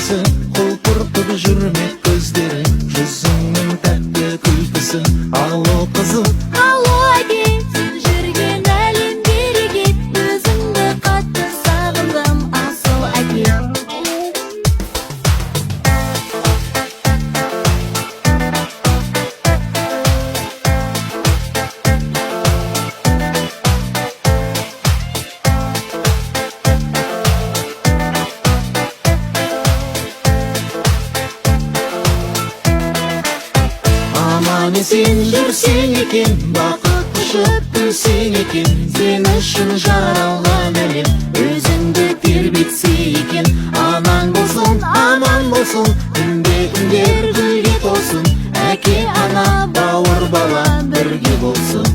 күлкісі, құлпыртып жүрмек көздері, жүзіңнің тәтті күлкісі. Алло қызым, алло әке, сен жүрген әлем берекет, өзіңді қатты сағындым асыл әке. аман есен жүрсең екен, бақыт құшып күлсең екен, сен үшін жаралған әлем өзіңді тербетсе екен. Анаң болсын, аман болсын, күнде күндер гүлге толсын, әке ана бауыр бала бірге болсын.